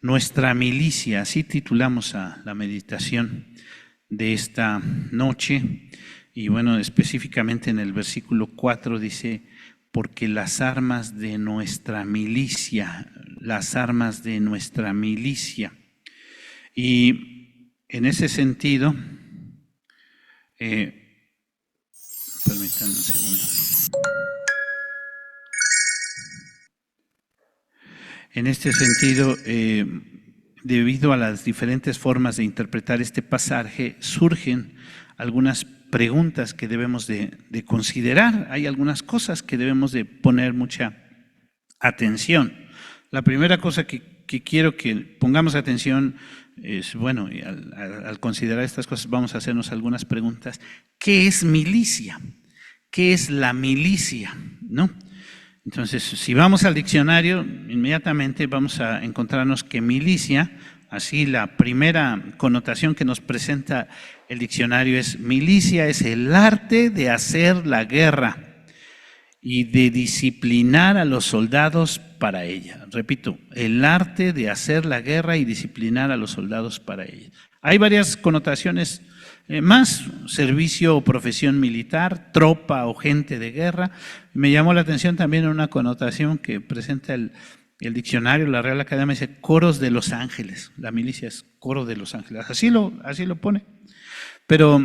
Nuestra milicia, así titulamos a la meditación de esta noche. Y bueno, específicamente en el versículo 4 dice, porque las armas de nuestra milicia, las armas de nuestra milicia. Y en ese sentido, permítanme un segundo. En este sentido, debido a las diferentes formas de interpretar este pasaje, surgen algunas preguntas que debemos de considerar. Hay algunas cosas que debemos de poner mucha atención. La primera cosa que quiero que pongamos atención es, bueno, al considerar estas cosas vamos a hacernos algunas preguntas. ¿Qué es milicia? ¿Qué es la milicia? ¿No? Entonces, si vamos al diccionario, inmediatamente vamos a encontrarnos que milicia, así la primera connotación que nos presenta el diccionario es: milicia es el arte de hacer la guerra y de disciplinar a los soldados para ella. Repito, el arte de hacer la guerra y disciplinar a los soldados para ella. Hay varias connotaciones más: servicio o profesión militar, tropa o gente de guerra. Me llamó la atención también una connotación que presenta el diccionario, la Real Academia, dice coros de los ángeles. La milicia es coro de los ángeles, así lo pone. Pero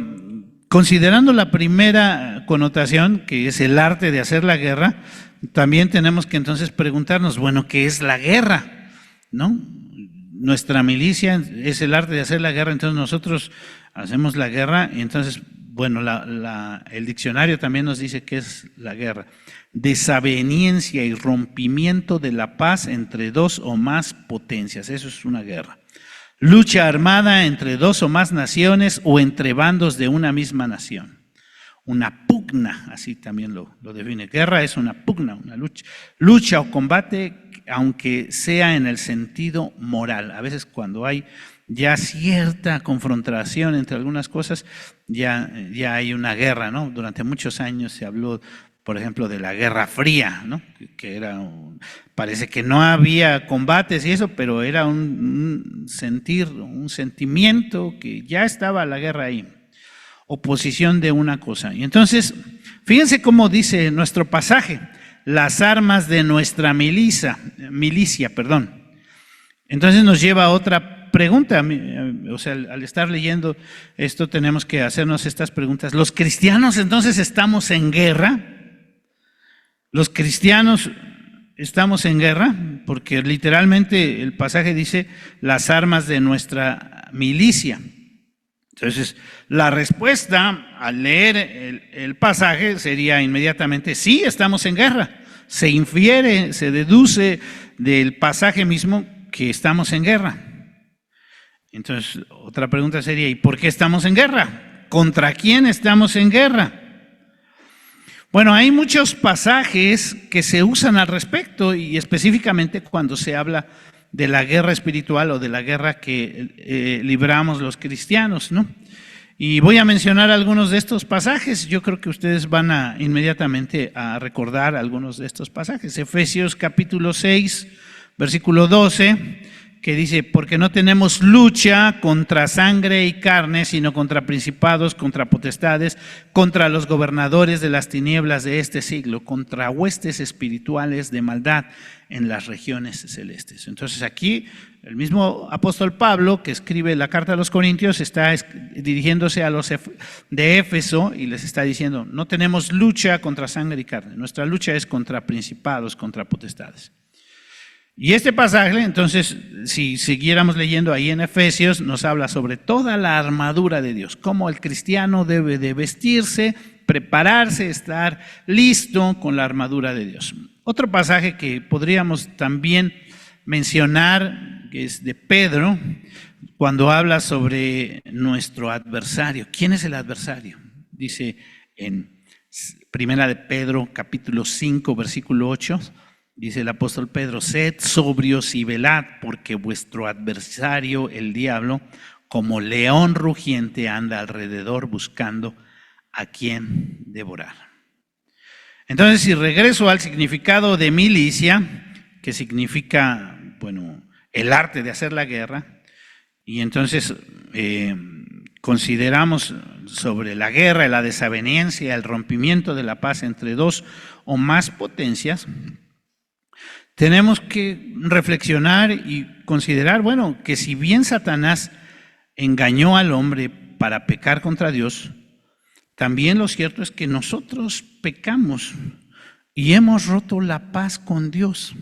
considerando la primera connotación, que es el arte de hacer la guerra, también tenemos que entonces preguntarnos, bueno, ¿qué es la guerra? ¿No? Nuestra milicia es el arte de hacer la guerra, entonces nosotros hacemos la guerra, y entonces, bueno, el diccionario también nos dice qué es la guerra: desaveniencia y rompimiento de la paz entre dos o más potencias. Eso es una guerra. Lucha armada entre dos o más naciones o entre bandos de una misma nación. Una pugna, así también lo define. Guerra es una pugna, una lucha. Lucha o combate, aunque sea en el sentido moral. A veces cuando hay ya cierta confrontación entre algunas cosas, ya hay una guerra, ¿no? Durante muchos años se habló, por ejemplo, de la Guerra Fría, ¿no? Que era parece que no había combates y eso, pero era un sentimiento que ya estaba la guerra ahí. Oposición de una cosa. Y entonces, fíjense cómo dice nuestro pasaje: las armas de nuestra milicia. Entonces nos lleva a otra pregunta. O sea, al estar leyendo esto tenemos que hacernos estas preguntas. ¿Los cristianos entonces estamos en guerra? ¿Los cristianos estamos en guerra? Porque literalmente el pasaje dice las armas de nuestra milicia. Entonces, la respuesta al leer el pasaje sería inmediatamente: sí, estamos en guerra. Se infiere, se deduce del pasaje mismo que estamos en guerra. Entonces, otra pregunta sería: ¿y por qué estamos en guerra? ¿Contra quién estamos en guerra? Bueno, hay muchos pasajes que se usan al respecto, y específicamente cuando se habla de la guerra espiritual o de la guerra que libramos los cristianos, ¿no? Y voy a mencionar algunos de estos pasajes. Yo creo que ustedes van inmediatamente a recordar algunos de estos pasajes. Efesios capítulo 6, versículo 12, que dice: porque no tenemos lucha contra sangre y carne, sino contra principados, contra potestades, contra los gobernadores de las tinieblas de este siglo, contra huestes espirituales de maldad en las regiones celestes. Entonces aquí el mismo apóstol Pablo, que escribe la carta a los Corintios, está dirigiéndose a los de Éfeso y les está diciendo: no tenemos lucha contra sangre y carne, nuestra lucha es contra principados, contra potestades. Y este pasaje, entonces, si siguiéramos leyendo ahí en Efesios, nos habla sobre toda la armadura de Dios, cómo el cristiano debe de vestirse, prepararse, estar listo con la armadura de Dios. Otro pasaje que podríamos también mencionar, que es de Pedro, cuando habla sobre nuestro adversario. ¿Quién es el adversario? Dice en Primera de Pedro, capítulo 5, versículo 8, dice el apóstol Pedro: sed sobrios y velad, porque vuestro adversario, el diablo, como león rugiente, anda alrededor buscando a quien devorar. Entonces, si regreso al significado de milicia, que significa, bueno, el arte de hacer la guerra, y entonces consideramos sobre la guerra, la desaveniencia, el rompimiento de la paz entre dos o más potencias, tenemos que reflexionar y considerar, bueno, que si bien Satanás engañó al hombre para pecar contra Dios, también lo cierto es que nosotros pecamos y hemos roto la paz con Dios.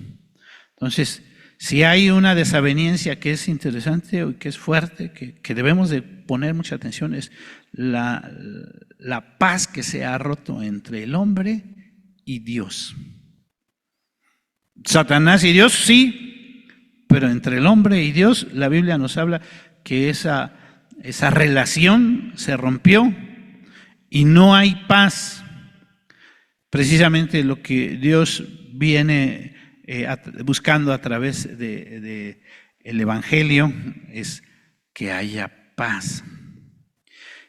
Entonces, si hay una desaveniencia que es interesante o que es fuerte, que debemos de poner mucha atención, es la paz que se ha roto entre el hombre y Dios. Satanás y Dios sí, pero entre el hombre y Dios la Biblia nos habla que esa relación se rompió y no hay paz. Precisamente lo que Dios viene buscando a través de el Evangelio es que haya paz.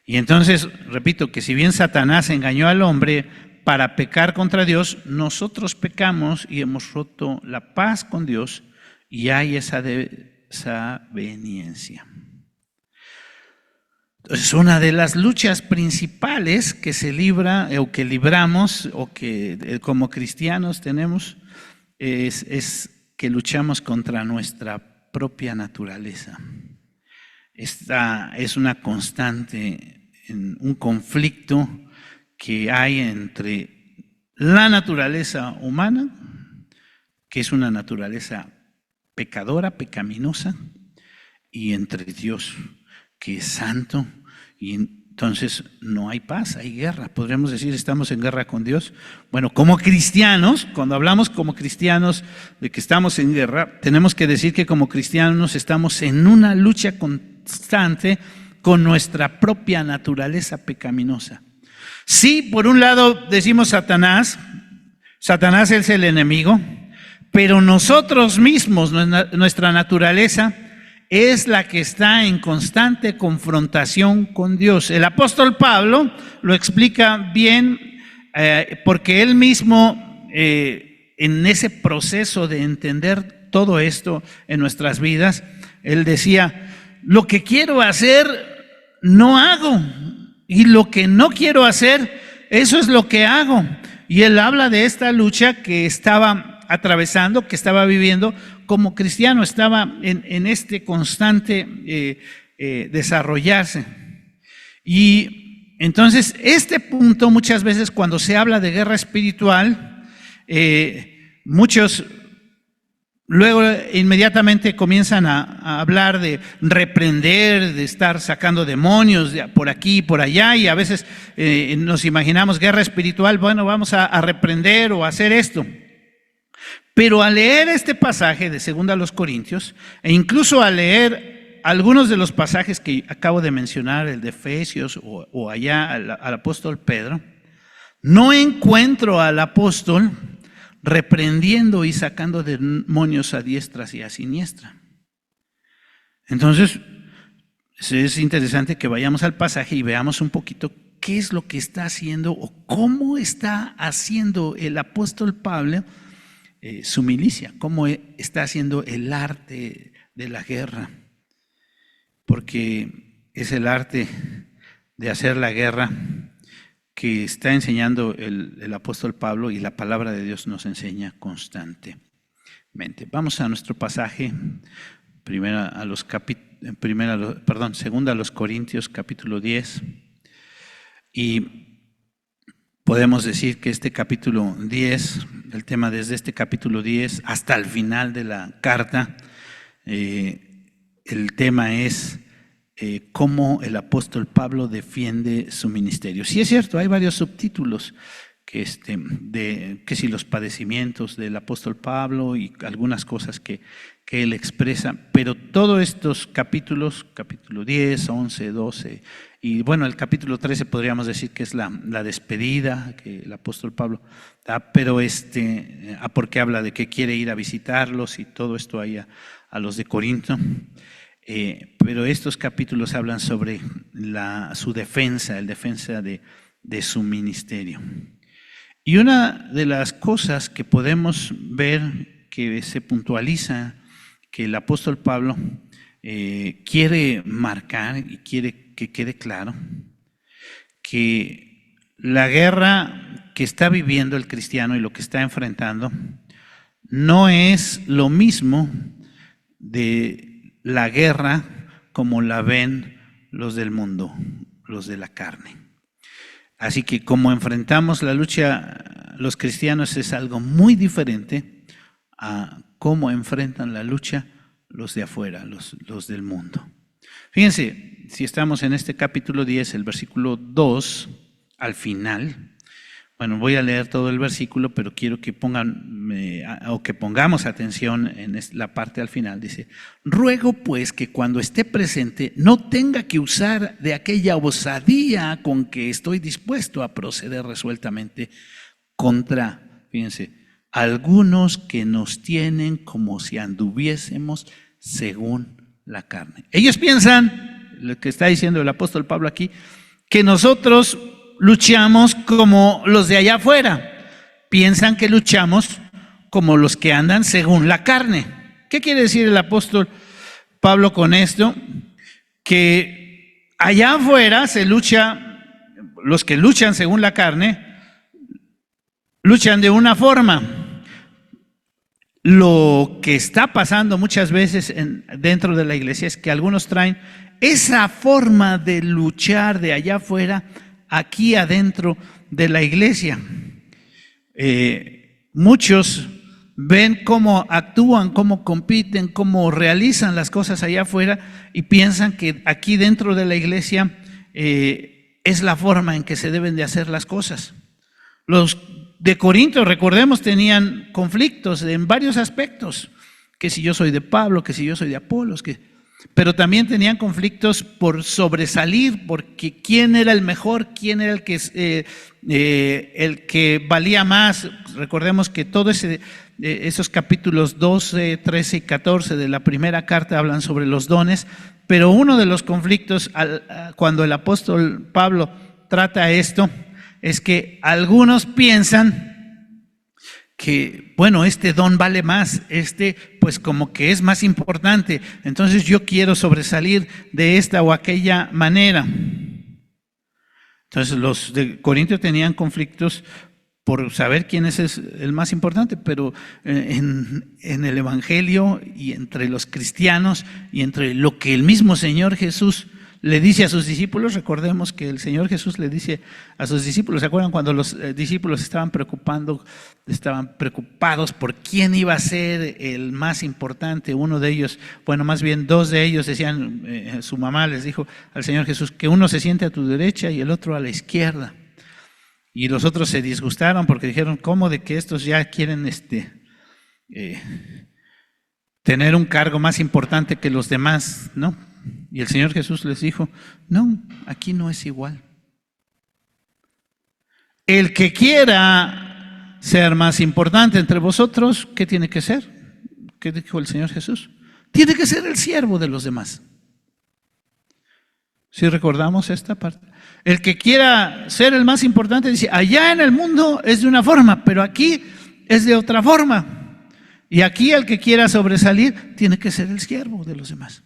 Y entonces, repito, que si bien Satanás engañó al hombre para pecar contra Dios, nosotros pecamos y hemos roto la paz con Dios y hay esa desaveniencia. Entonces, una de las luchas principales que se libra o que libramos o que como cristianos tenemos es que luchamos contra nuestra propia naturaleza. Esta es una constante, un conflicto que hay entre la naturaleza humana, que es una naturaleza pecadora, pecaminosa, y entre Dios, que es santo, y entonces no hay paz, hay guerra. Podríamos decir, estamos en guerra con Dios. Bueno, como cristianos, cuando hablamos como cristianos de que estamos en guerra, tenemos que decir que como cristianos estamos en una lucha constante con nuestra propia naturaleza pecaminosa. Sí, por un lado decimos Satanás es el enemigo, pero nosotros mismos, nuestra naturaleza, es la que está en constante confrontación con Dios. El apóstol Pablo lo explica bien porque él mismo en ese proceso de entender todo esto en nuestras vidas, él decía, lo que quiero hacer no hago y lo que no quiero hacer, eso es lo que hago. Y él habla de esta lucha que estaba atravesando, que estaba viviendo como cristiano, estaba en este constante desarrollarse. Y entonces este punto muchas veces cuando se habla de guerra espiritual, muchos luego inmediatamente comienzan a hablar de reprender, de estar sacando demonios por aquí y por allá, y a veces nos imaginamos guerra espiritual, bueno, vamos a reprender o a hacer esto. Pero al leer este pasaje de 2 Corintios, e incluso al leer algunos de los pasajes que acabo de mencionar, el de Efesios o allá al apóstol Pedro, no encuentro al apóstol reprendiendo y sacando demonios a diestra y a siniestra. Entonces, es interesante que vayamos al pasaje y veamos un poquito qué es lo que está haciendo o cómo está haciendo el apóstol Pablo su milicia, cómo está haciendo el arte de la guerra, porque es el arte de hacer la guerra que está enseñando el apóstol Pablo y la palabra de Dios nos enseña constantemente. Vamos a nuestro pasaje, 2 Corintios capítulo 10, y podemos decir que este capítulo 10, el tema desde este capítulo 10 hasta el final de la carta, el tema es cómo el apóstol Pablo defiende su ministerio. Sí es cierto, hay varios subtítulos que si los padecimientos del apóstol Pablo y algunas cosas que él expresa, pero todos estos capítulos, capítulo 10, 11, 12, y bueno, el capítulo 13 podríamos decir que es la despedida que el apóstol Pablo da, pero porque habla de que quiere ir a visitarlos y todo esto ahí a los de Corinto. Pero estos capítulos hablan sobre su defensa, el defensa de su ministerio. Y una de las cosas que podemos ver que se puntualiza que el apóstol Pablo quiere marcar y quiere que quede claro que la guerra que está viviendo el cristiano y lo que está enfrentando no es lo mismo de la guerra como la ven los del mundo, los de la carne. Así que como enfrentamos la lucha los cristianos es algo muy diferente a cómo enfrentan la lucha los de afuera, los del mundo. Fíjense, si estamos en este capítulo 10, el versículo 2, al final, bueno, voy a leer todo el versículo, pero quiero que pongamos atención en la parte al final. Dice: ruego pues que cuando esté presente no tenga que usar de aquella osadía con que estoy dispuesto a proceder resueltamente contra, fíjense, algunos que nos tienen como si anduviésemos según la carne. Ellos piensan, lo que está diciendo el apóstol Pablo aquí, que nosotros luchamos como los de allá afuera. Piensan que luchamos como los que andan según la carne. ¿Qué quiere decir el apóstol Pablo con esto? Que allá afuera se lucha, los que luchan según la carne, luchan de una forma. Lo que está pasando muchas veces dentro de la iglesia es que algunos traen esa forma de luchar de allá afuera aquí adentro de la iglesia. Muchos ven cómo actúan, cómo compiten, cómo realizan las cosas allá afuera y piensan que aquí dentro de la iglesia es la forma en que se deben de hacer las cosas. Los de Corinto, recordemos, tenían conflictos en varios aspectos, que si yo soy de Pablo, que si yo soy de Apolos, pero también tenían conflictos por sobresalir, porque quién era el mejor, quién era el que valía más. Recordemos que todos esos capítulos 12, 13 y 14 de la primera carta hablan sobre los dones, pero uno de los conflictos cuando el apóstol Pablo trata esto es que algunos piensan que, bueno, este don vale más, pues como que es más importante, entonces yo quiero sobresalir de esta o aquella manera. Entonces los de Corinto tenían conflictos por saber quién es el más importante, pero en el Evangelio y entre los cristianos y entre lo que el mismo Señor Jesús le dice a sus discípulos, recordemos que el Señor Jesús le dice a sus discípulos, ¿se acuerdan cuando los discípulos estaban preocupados por quién iba a ser el más importante? Uno de ellos, bueno, más bien dos de ellos decían, su mamá les dijo al Señor Jesús que uno se siente a tu derecha y el otro a la izquierda. Y los otros se disgustaron porque dijeron, ¿cómo de que estos ya quieren tener un cargo más importante que los demás, ¿no? Y el Señor Jesús les dijo, no, aquí no es igual. El que quiera ser más importante entre vosotros, ¿qué tiene que ser? ¿Qué dijo el Señor Jesús? Tiene que ser el siervo de los demás. ¿Sí recordamos esta parte? El que quiera ser el más importante, dice, allá en el mundo es de una forma, pero aquí es de otra forma. Y aquí el que quiera sobresalir, tiene que ser el siervo de los demás.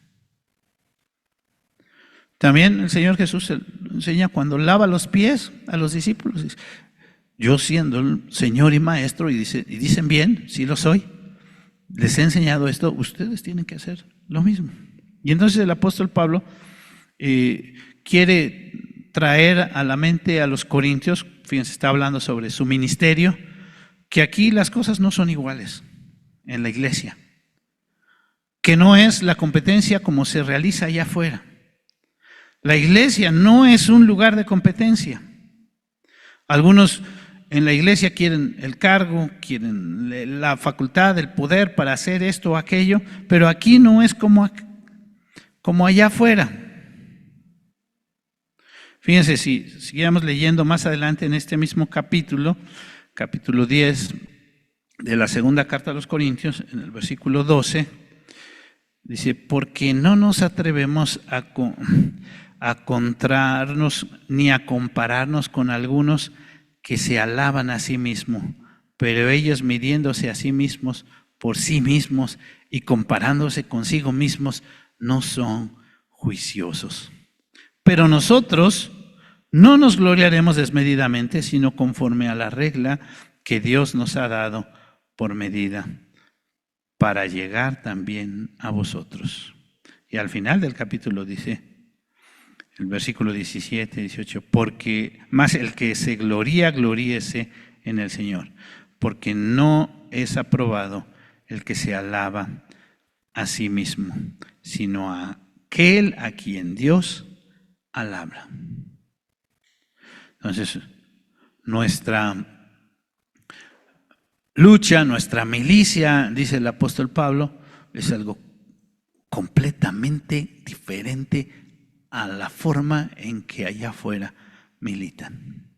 También el Señor Jesús enseña cuando lava los pies a los discípulos. Dice, yo siendo el Señor y Maestro, y dicen bien, sí lo soy, les he enseñado esto, ustedes tienen que hacer lo mismo. Y entonces el apóstol Pablo quiere traer a la mente a los corintios, fíjense, está hablando sobre su ministerio, que aquí las cosas no son iguales en la iglesia, que no es la competencia como se realiza allá afuera. La iglesia no es un lugar de competencia. Algunos en la iglesia quieren el cargo, quieren la facultad, el poder para hacer esto o aquello, pero aquí no es como allá afuera. Fíjense, si siguiéramos leyendo más adelante en este mismo capítulo 10 de la segunda carta a los Corintios, en el versículo 12, dice, porque no nos atrevemos a contrarnos ni a compararnos con algunos que se alaban a sí mismos, pero ellos midiéndose a sí mismos, por sí mismos, y comparándose consigo mismos no son juiciosos. Pero nosotros no nos gloriaremos desmedidamente, sino conforme a la regla que Dios nos ha dado por medida, para llegar también a vosotros. Y al final del capítulo dice, el versículo 17, 18, porque más el que se gloría, gloríese en el Señor, porque no es aprobado el que se alaba a sí mismo, sino a aquel a quien Dios alaba. Entonces, nuestra lucha, nuestra milicia, dice el apóstol Pablo, es algo completamente diferente a la forma en que allá afuera militan.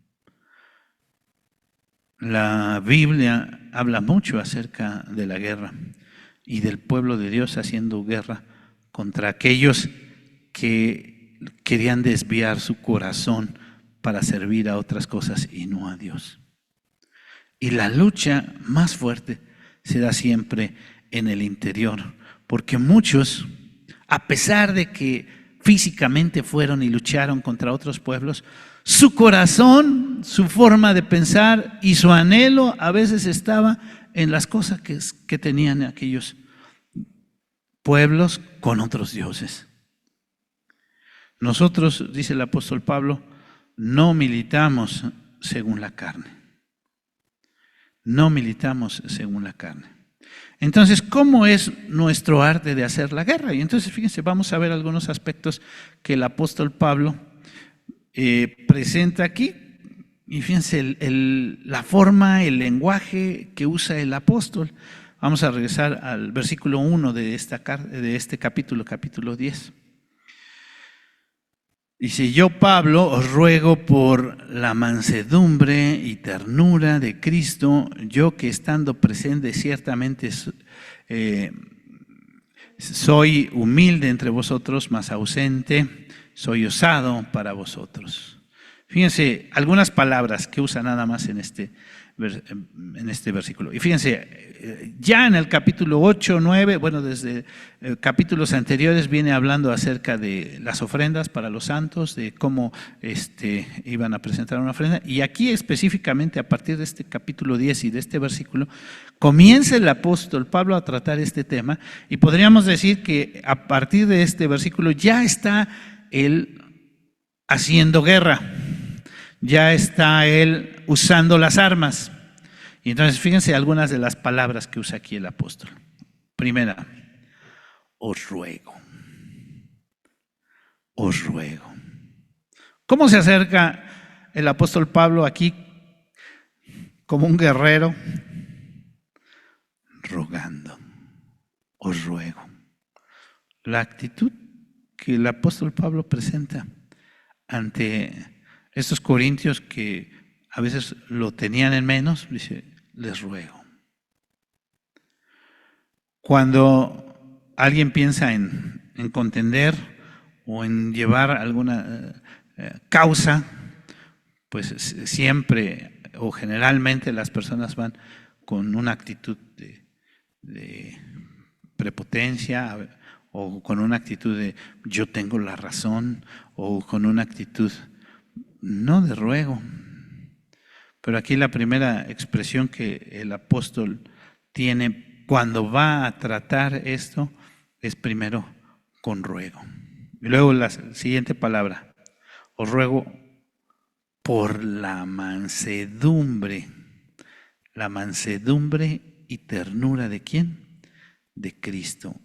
La Biblia habla mucho acerca de la guerra y del pueblo de Dios haciendo guerra contra aquellos que querían desviar su corazón para servir a otras cosas y no a Dios. Y la lucha más fuerte se da siempre en el interior, porque muchos, a pesar de que físicamente fueron y lucharon contra otros pueblos, su corazón, su forma de pensar y su anhelo a veces estaba en las cosas que tenían aquellos pueblos con otros dioses. Nosotros, dice el apóstol Pablo, no militamos según la carne. No militamos según la carne. Entonces, ¿cómo es nuestro arte de hacer la guerra? Y entonces, fíjense, vamos a ver algunos aspectos que el apóstol Pablo presenta aquí. Y fíjense la forma, el lenguaje que usa el apóstol. Vamos a regresar al versículo 1 de este capítulo 10. Dice, yo Pablo os ruego por la mansedumbre y ternura de Cristo, yo que estando presente ciertamente soy humilde entre vosotros, mas ausente, soy osado para vosotros. Fíjense, algunas palabras que usa nada más en este versículo. Y fíjense, ya en el capítulo 8, 9, bueno, desde capítulos anteriores viene hablando acerca de las ofrendas para los santos, de cómo iban a presentar una ofrenda. Y aquí específicamente a partir de este capítulo 10 y de este versículo, comienza el apóstol Pablo a tratar este tema y podríamos decir que a partir de este versículo ya está él haciendo guerra. Ya está él usando las armas. Y entonces fíjense algunas de las palabras que usa aquí el apóstol. Primera, os ruego. Os ruego. ¿Cómo se acerca el apóstol Pablo aquí como un guerrero? Rogando. Os ruego. La actitud que el apóstol Pablo presenta ante estos corintios que a veces lo tenían en menos, dice, les ruego. Cuando alguien piensa en contender o en llevar alguna causa, pues siempre o generalmente las personas van con una actitud de prepotencia o con una actitud de yo tengo la razón o con una actitud no de ruego. Pero aquí la primera expresión que el apóstol tiene cuando va a tratar esto es primero con ruego. Y luego la siguiente palabra, os ruego por la mansedumbre y ternura ¿de quién? De Cristo.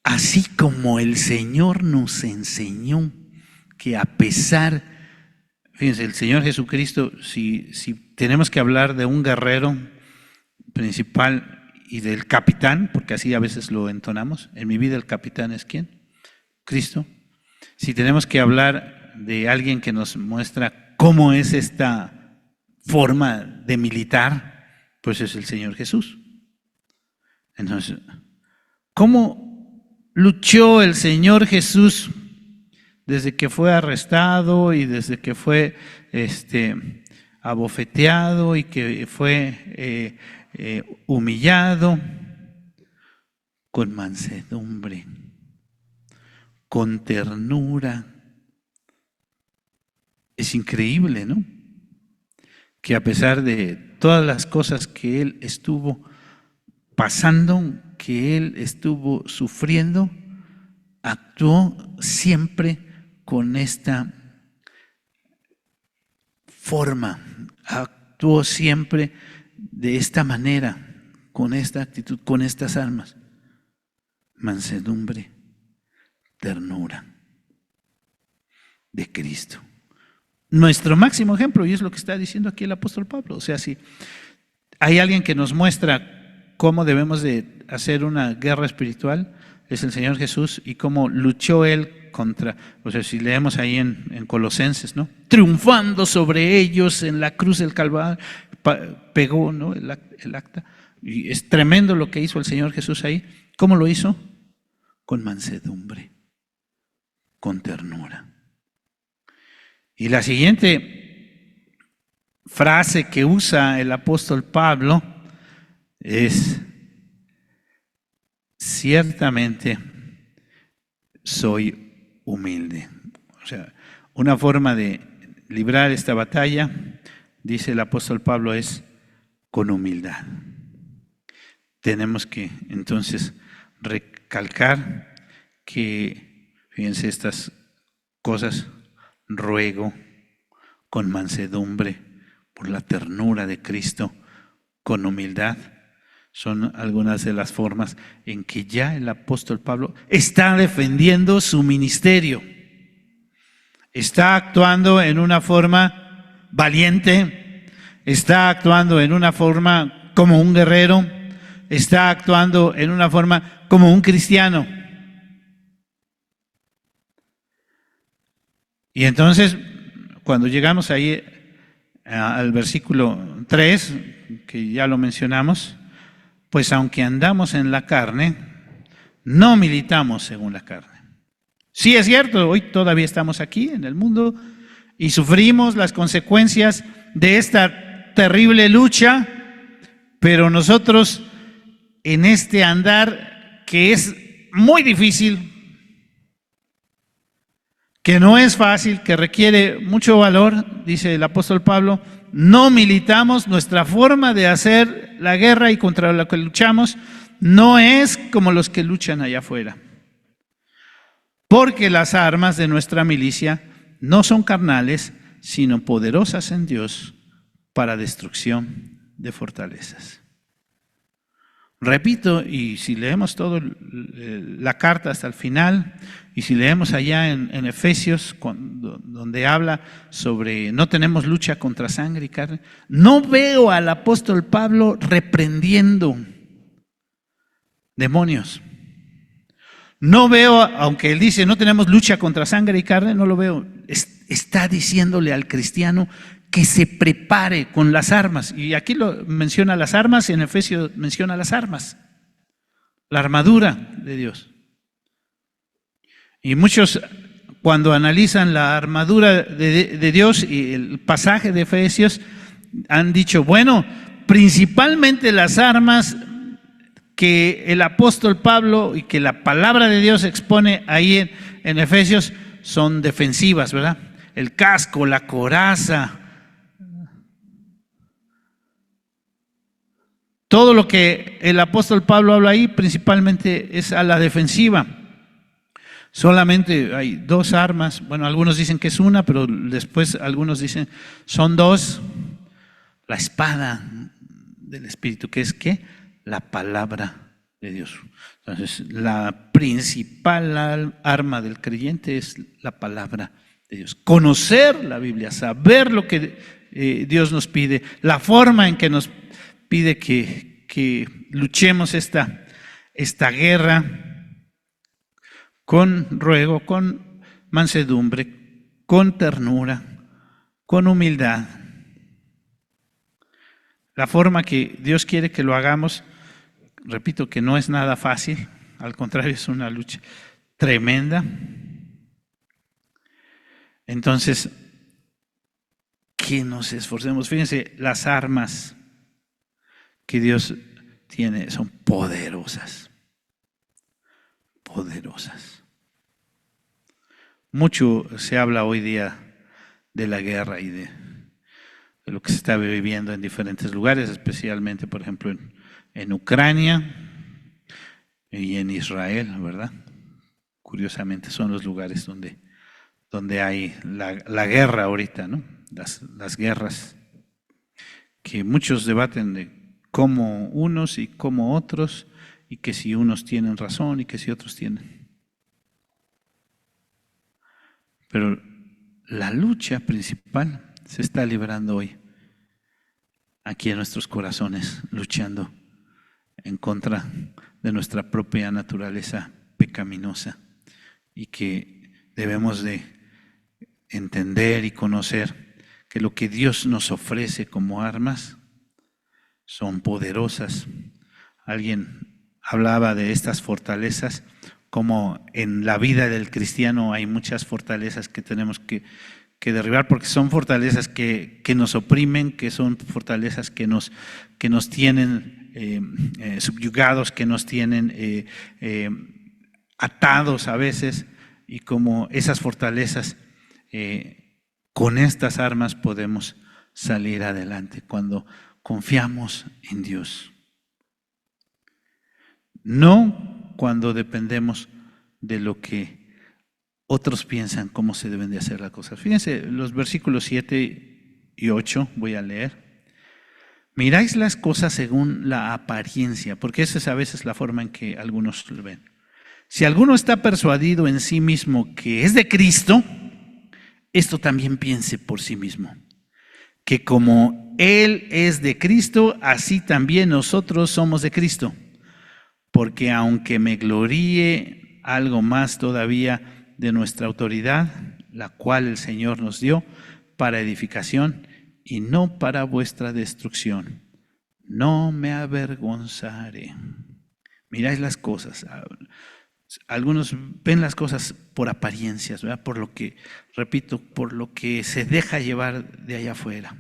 Así como el Señor nos enseñó que a pesar, fíjense, el Señor Jesucristo, si tenemos que hablar de un guerrero principal y del capitán, porque así a veces lo entonamos, en mi vida el capitán es ¿quién? Cristo. Si tenemos que hablar de alguien que nos muestra cómo es esta forma de militar, pues es el Señor Jesús. Entonces, ¿cómo luchó el Señor Jesús desde que fue arrestado y desde que fue abofeteado y que fue humillado? con mansedumbre, con ternura. Es increíble, ¿no? Que a pesar de todas las cosas que él estuvo pasando, que él estuvo sufriendo, actuó siempre con esta forma, actuó siempre de esta manera, con esta actitud, con estas armas. Mansedumbre, ternura de Cristo. Nuestro máximo ejemplo, y es lo que está diciendo aquí el apóstol Pablo. O sea, si hay alguien que nos muestra cómo debemos de hacer una guerra espiritual, es el Señor Jesús, y cómo luchó Él contra, o sea, si leemos ahí en Colosenses, ¿no? Triunfando sobre ellos en la cruz del Calvario, pegó, ¿no? el acta, y es tremendo lo que hizo el Señor Jesús ahí. ¿Cómo lo hizo? Con mansedumbre, con ternura. Y la siguiente frase que usa el apóstol Pablo es: ciertamente soy humilde. O sea, una forma de librar esta batalla, dice el apóstol Pablo, es con humildad. Tenemos que entonces recalcar que, fíjense estas cosas: ruego con mansedumbre por la ternura de Cristo, con humildad. Son algunas de las formas en que ya el apóstol Pablo está defendiendo su ministerio. Está actuando en una forma valiente, está actuando en una forma como un guerrero, está actuando en una forma como un cristiano. Y entonces, cuando llegamos ahí al versículo 3, que ya lo mencionamos, pues aunque andamos en la carne, no militamos según la carne. Sí, es cierto, hoy todavía estamos aquí en el mundo y sufrimos las consecuencias de esta terrible lucha, pero nosotros en este andar que es muy difícil, que no es fácil, que requiere mucho valor, dice el apóstol Pablo, no militamos. Nuestra forma de hacer la guerra y contra la que luchamos no es como los que luchan allá afuera. Porque las armas de nuestra milicia no son carnales, sino poderosas en Dios para destrucción de fortalezas. Repito, y si leemos toda la carta hasta el final, y si leemos allá en Efesios, donde habla sobre no tenemos lucha contra sangre y carne, no veo al apóstol Pablo reprendiendo demonios. No veo, aunque él dice no tenemos lucha contra sangre y carne, no lo veo. Está diciéndole al cristiano que se prepare con las armas. Y aquí lo menciona las armas, y en Efesios menciona las armas, la armadura de Dios. Y muchos, cuando analizan la armadura de Dios y el pasaje de Efesios, han dicho, bueno, principalmente las armas que el apóstol Pablo y que la palabra de Dios expone ahí en Efesios son defensivas, ¿verdad? El casco, la coraza, todo lo que el apóstol Pablo habla ahí principalmente es a la defensiva. Solamente hay dos armas, bueno, algunos dicen que es una, pero después algunos dicen son dos. La espada del Espíritu, que es ¿qué? La palabra de Dios. Entonces, la principal arma del creyente es la palabra de Dios. Conocer la Biblia, saber lo que Dios nos pide, la forma en que nos pide que luchemos esta guerra con ruego, con mansedumbre, con ternura, con humildad. La forma que Dios quiere que lo hagamos, repito que no es nada fácil, al contrario es una lucha tremenda. Entonces, que nos esforcemos. Fíjense, las armas que Dios tiene son poderosas. poderosas. Mucho se habla hoy día de la guerra y de lo que se está viviendo en diferentes lugares, especialmente, por ejemplo, en Ucrania y en Israel, ¿verdad? Curiosamente son los lugares donde hay la guerra ahorita, ¿no? Las guerras que muchos debaten de cómo unos y cómo otros, y que si unos tienen razón y que si otros tienen. Pero la lucha principal se está librando hoy aquí en nuestros corazones, luchando en contra de nuestra propia naturaleza pecaminosa, y que debemos de entender y conocer que lo que Dios nos ofrece como armas son poderosas. Alguien hablaba de estas fortalezas, como en la vida del cristiano hay muchas fortalezas que tenemos que derribar, porque son fortalezas que nos oprimen, que son fortalezas que nos tienen subyugados, que nos tienen atados a veces, y como esas fortalezas, con estas armas podemos salir adelante cuando confiamos en Dios. No cuando dependemos de lo que otros piensan cómo se deben de hacer las cosas. Fíjense, los versículos 7 y 8 voy a leer. Miráis las cosas según la apariencia, porque esa es a veces la forma en que algunos lo ven. Si alguno está persuadido en sí mismo que es de Cristo, esto también piense por sí mismo, que como Él es de Cristo, así también nosotros somos de Cristo. Porque aunque me gloríe algo más todavía de nuestra autoridad, la cual el Señor nos dio para edificación y no para vuestra destrucción, no me avergonzaré. Miráis las cosas. Algunos ven las cosas por apariencias, ¿verdad? Por lo que, repito, por lo que se deja llevar de allá afuera.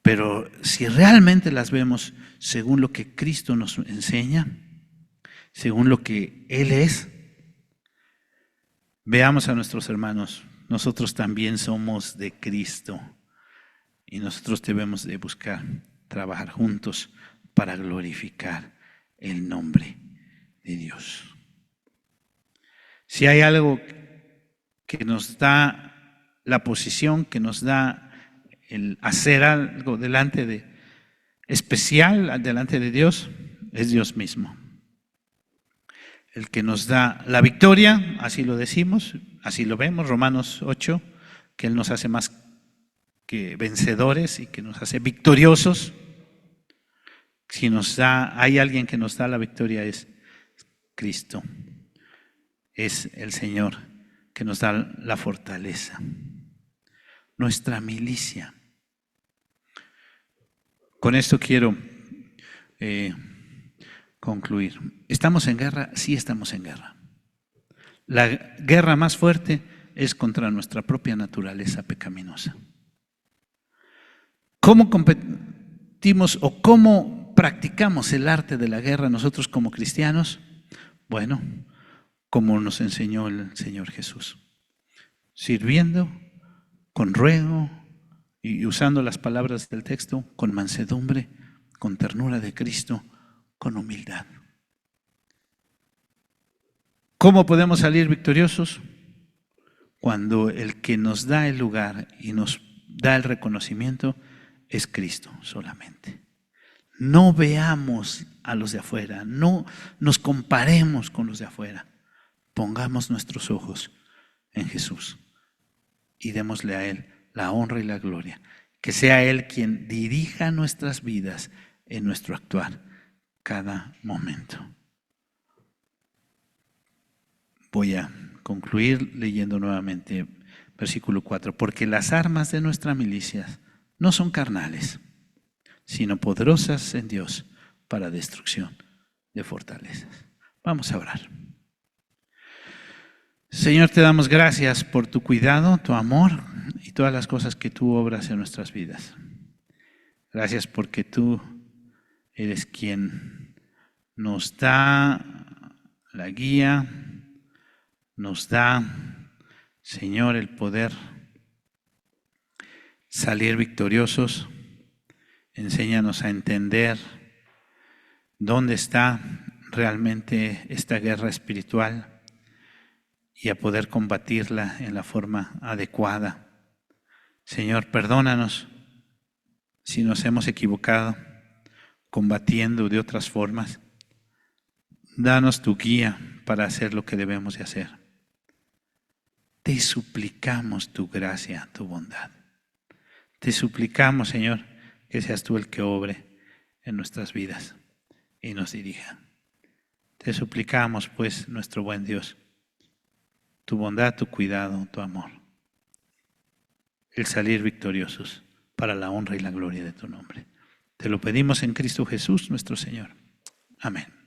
Pero si realmente las vemos según lo que Cristo nos enseña, según lo que Él es, veamos a nuestros hermanos, nosotros también somos de Cristo y nosotros debemos de buscar trabajar juntos para glorificar el nombre de Dios. Si hay algo que nos da la posición, que nos da el hacer algo especial delante de Dios, es Dios mismo. El que nos da la victoria, así lo decimos, así lo vemos, Romanos 8, que Él nos hace más que vencedores y que nos hace victoriosos. Si hay alguien que nos da la victoria, es Cristo. Es el Señor que nos da la fortaleza. Nuestra milicia. Con esto quiero concluir. ¿Estamos en guerra? Sí, estamos en guerra. La guerra más fuerte es contra nuestra propia naturaleza pecaminosa. ¿Cómo competimos o cómo practicamos el arte de la guerra nosotros como cristianos? Bueno, como nos enseñó el Señor Jesús, sirviendo con ruego y usando las palabras del texto, con mansedumbre, con ternura de Cristo, con humildad. ¿Cómo podemos salir victoriosos? Cuando el que nos da el lugar y nos da el reconocimiento es Cristo solamente. No veamos a los de afuera, no nos comparemos con los de afuera. Pongamos nuestros ojos en Jesús y démosle a Él la honra y la gloria. Que sea Él quien dirija nuestras vidas en nuestro actuar cada momento. Voy a concluir leyendo nuevamente versículo 4. Porque las armas de nuestra milicia no son carnales, sino poderosas en Dios para destrucción de fortalezas. Vamos a orar. Señor, te damos gracias por tu cuidado, tu amor y todas las cosas que tú obras en nuestras vidas. Gracias porque tú eres quien nos da la guía, nos da, Señor, el poder salir victoriosos. Enséñanos a entender dónde está realmente esta guerra espiritual y a poder combatirla en la forma adecuada. Señor, perdónanos si nos hemos equivocado combatiendo de otras formas. Danos tu guía para hacer lo que debemos de hacer. Te suplicamos tu gracia, tu bondad. Te suplicamos, Señor, que seas tú el que obre en nuestras vidas y nos dirija. Te suplicamos, pues, nuestro buen Dios, tu bondad, tu cuidado, tu amor, el salir victoriosos para la honra y la gloria de tu nombre. Te lo pedimos en Cristo Jesús, nuestro Señor. Amén.